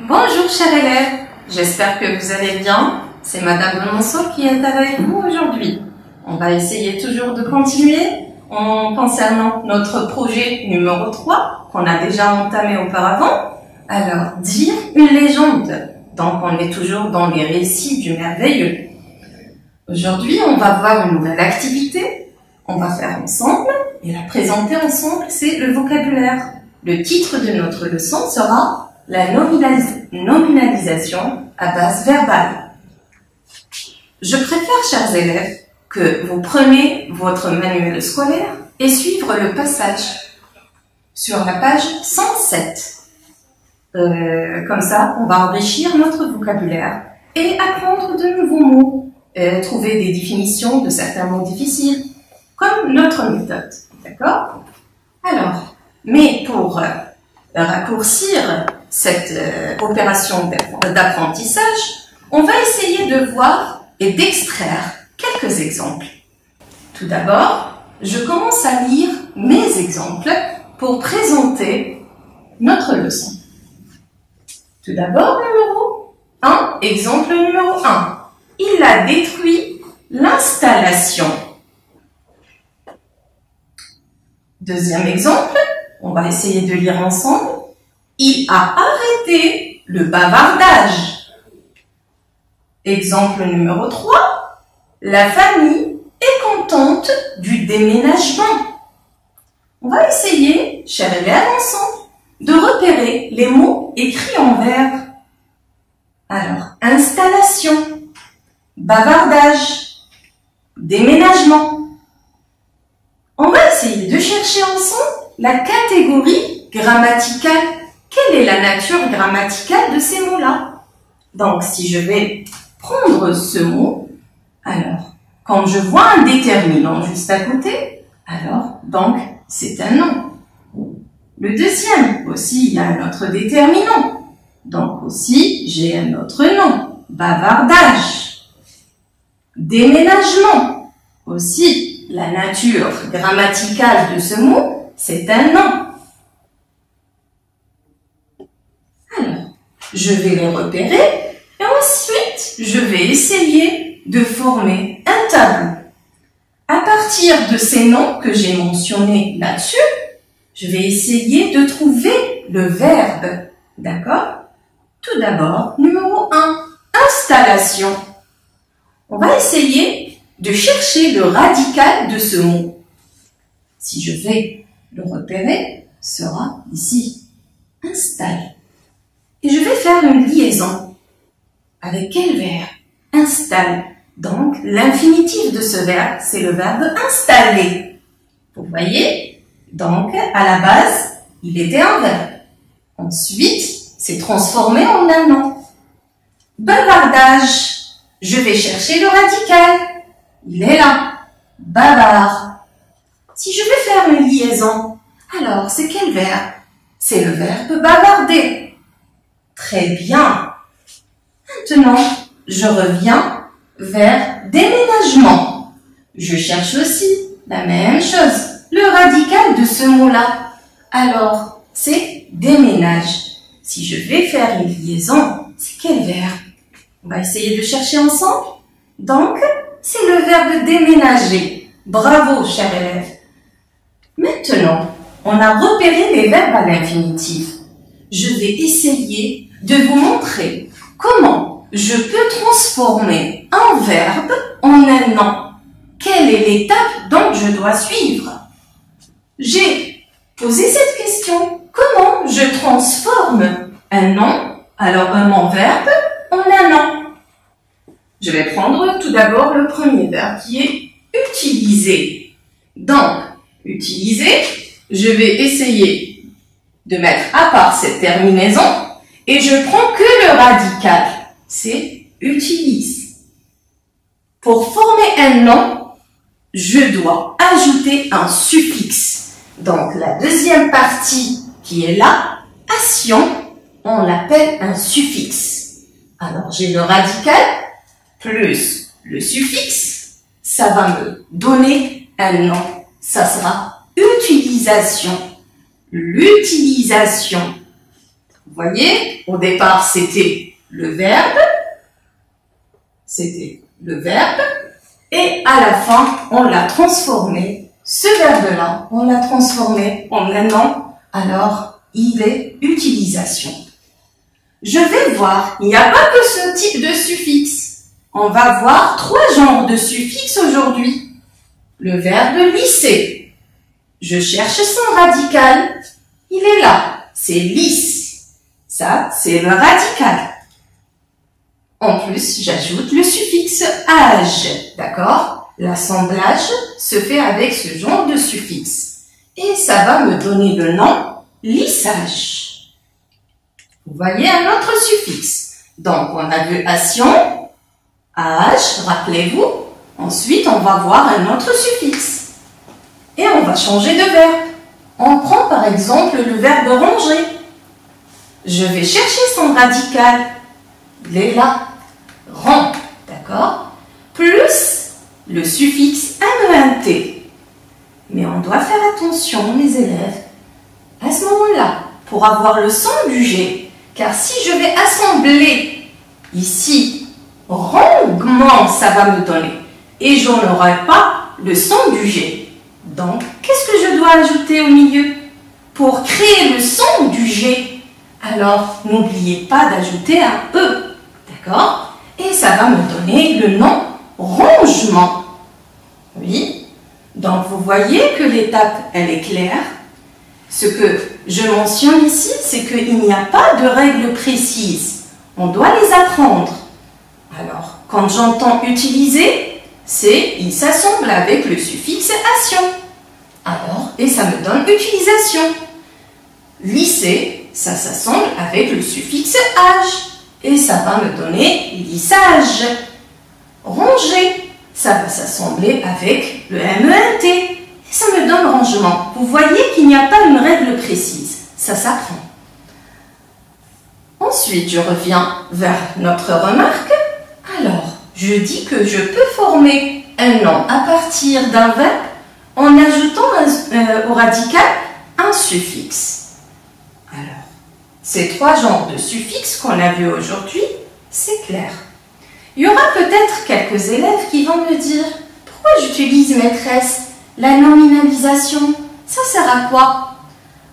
Bonjour chers élèves, j'espère que vous allez bien. C'est Madame Lemonceau qui est avec vous aujourd'hui. On va essayer toujours de continuer en concernant notre projet numéro 3 qu'on a déjà entamé auparavant. Alors, dire une légende. Donc on est toujours dans les récits du merveilleux. Aujourd'hui, on va voir une nouvelle activité. On va faire ensemble et la présenter ensemble, c'est le vocabulaire. Le titre de notre leçon sera la nominalisation à base verbale. Je préfère, chers élèves, que vous preniez votre manuel scolaire et suivre le passage sur la page 107. Comme ça, on va enrichir notre vocabulaire et apprendre de nouveaux mots, trouver des définitions de certains mots difficiles, comme notre méthode. D'accord? Alors, mais pour raccourcir cette opération d'apprentissage, on va essayer de voir et d'extraire quelques exemples. Tout d'abord, je commence à lire mes exemples pour présenter notre leçon. Tout d'abord, numéro 1, exemple numéro 1. Il a détruit l'installation. Deuxième exemple, on va essayer de lire ensemble. Il a arrêté le bavardage. Exemple numéro 3. La famille est contente du déménagement. On va essayer, chers élèves, ensemble, de repérer les mots écrits en vers. Alors, installation, bavardage, déménagement. On va essayer de chercher ensemble la catégorie grammaticale. Quelle est la nature grammaticale de ces mots-là? Donc, si je vais prendre ce mot, alors, quand je vois un déterminant juste à côté, alors, donc, c'est un nom. Le deuxième, aussi, il y a un autre déterminant. Donc, aussi, j'ai un autre nom. Bavardage. Déménagement. Aussi, la nature grammaticale de ce mot, c'est un nom. Je vais les repérer et ensuite, je vais essayer de former un tableau. À partir de ces noms que j'ai mentionnés là-dessus, je vais essayer de trouver le verbe. D'accord? Tout d'abord, numéro 1, installation. On va essayer de chercher le radical de ce mot. Si je vais le repérer, sera ici. Installe. Et je vais faire une liaison. Avec quel verbe? Installe. Donc, l'infinitif de ce verbe, c'est le verbe installer. Vous voyez? Donc, à la base, il était un verbe. Ensuite, c'est transformé en un nom. Bavardage. Je vais chercher le radical. Il est là. Bavard. Si je vais faire une liaison, alors c'est quel verbe? C'est le verbe bavarder. Très bien. Maintenant, je reviens vers déménagement. Je cherche aussi la même chose, le radical de ce mot-là. Alors, c'est déménage. Si je vais faire une liaison, c'est quel verbe? On va essayer de chercher ensemble. Donc, c'est le verbe déménager. Bravo, chers élèves. Maintenant, on a repéré les verbes à l'infinitif. Je vais essayer de vous montrer comment je peux transformer un verbe en un nom. Quelle est l'étape dont je dois suivre? J'ai posé cette question. Comment je transforme un nom, alors un nom-verbe, en un nom? Je vais prendre tout d'abord le premier verbe qui est utiliser. Donc, utiliser, je vais essayer de mettre à part cette terminaison et je prends que le radical, c'est utilise. Pour former un nom, je dois ajouter un suffixe. Donc la deuxième partie qui est là, action, on l'appelle un suffixe. Alors j'ai le radical plus le suffixe, ça va me donner un nom. Ça sera utilisation. L'utilisation Vous voyez, au départ, c'était le verbe. Et à la fin, on l'a transformé. Ce verbe-là, on l'a transformé en un nom. Alors, il est utilisation. Je vais voir, il n'y a pas que ce type de suffixe. On va voir 3 genres de suffixes aujourd'hui. Le verbe lisser. Je cherche son radical. Il est là. C'est lisse. Ça, c'est le radical. En plus, j'ajoute le suffixe age. D'accord? L'assemblage se fait avec ce genre de suffixe. Et ça va me donner le nom lissage. Vous voyez un autre suffixe. Donc, on a vu action, âge, rappelez-vous. Ensuite, on va voir un autre suffixe. Et on va changer de verbe. On prend par exemple le verbe ranger. Je vais chercher son radical. Il est là. Rang. D'accord? Plus le suffixe ment. Mais on doit faire attention, mes élèves, à ce moment-là, pour avoir le son du G. Car si je vais assembler ici, rangement, ça va me donner. Et je n'aurai pas le son du G. Donc, qu'est-ce que je dois ajouter au milieu pour créer le son du G? Alors, n'oubliez pas d'ajouter un E. D'accord? Et ça va me donner le nom rangement. Oui. Donc, vous voyez que l'étape, elle est claire. Ce que je mentionne ici, c'est qu'il n'y a pas de règles précises. On doit les apprendre. Alors, quand j'entends utiliser, c'est il s'assemble avec le suffixe ation. Alors, et ça me donne utilisation. Lisser, ça s'assemble avec le suffixe age. Et ça va me donner lissage. Ranger, ça va s'assembler avec le ment. Et ça me donne rangement. Vous voyez qu'il n'y a pas une règle précise. Ça s'apprend. Ensuite, je reviens vers notre remarque. Alors, je dis que je peux former un nom à partir d'un verbe en ajoutant au radical un suffixe. Alors, ces 3 genres de suffixes qu'on a vus aujourd'hui, c'est clair. Il y aura peut-être quelques élèves qui vont me dire « Pourquoi j'utilise, maîtresse, la nominalisation? Ça sert à quoi ?»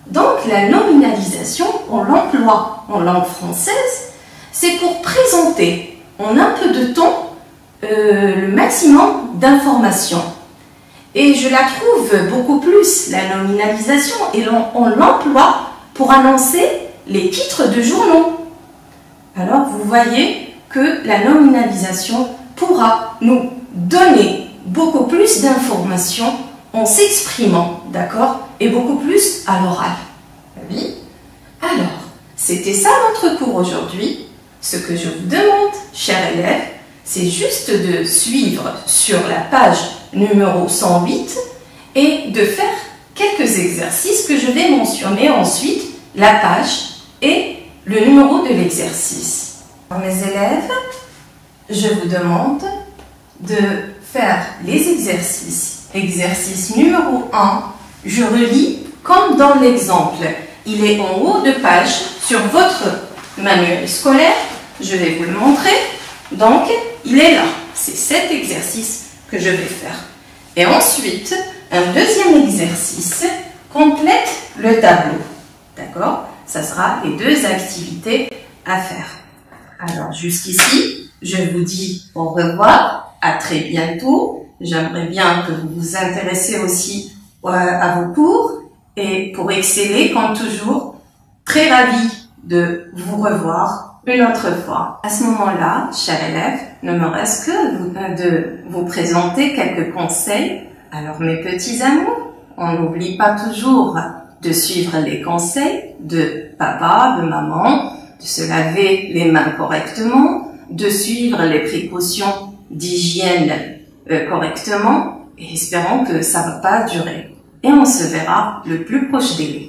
Donc, la nominalisation, on l'emploie en langue française, c'est pour présenter en un peu de temps le maximum d'informations. Et je la trouve beaucoup plus, la nominalisation, et on l'emploie pour annoncer les titres de journaux. Alors, vous voyez que la nominalisation pourra nous donner beaucoup plus d'informations en s'exprimant, d'accord, et beaucoup plus à l'oral. Oui. Alors, c'était ça notre cours aujourd'hui. Ce que je vous demande, chers élèves, c'est juste de suivre sur la page numéro 108 et de faire quelques exercices que je vais mentionner ensuite, la page et le numéro de l'exercice. Mes élèves, je vous demande de faire les exercices. Exercice numéro 1, je relis comme dans l'exemple. Il est en haut de page sur votre manuel scolaire. Je vais vous le montrer. Donc, il est là. C'est cet exercice que je vais faire. Et ensuite, un deuxième exercice complète le tableau. D'accord? Ça sera les 2 activités à faire. Alors, jusqu'ici, je vous dis au revoir. À très bientôt. J'aimerais bien que vous vous intéressiez aussi à vos cours. Et pour exceller, comme toujours, très ravie de vous revoir une autre fois. À ce moment-là, chers élèves, ne me reste que de vous présenter quelques conseils. Alors, mes petits amours, on n'oublie pas toujours de suivre les conseils de papa, de maman, de se laver les mains correctement, de suivre les précautions d'hygiène correctement, et espérons que ça ne va pas durer. Et on se verra le plus proche des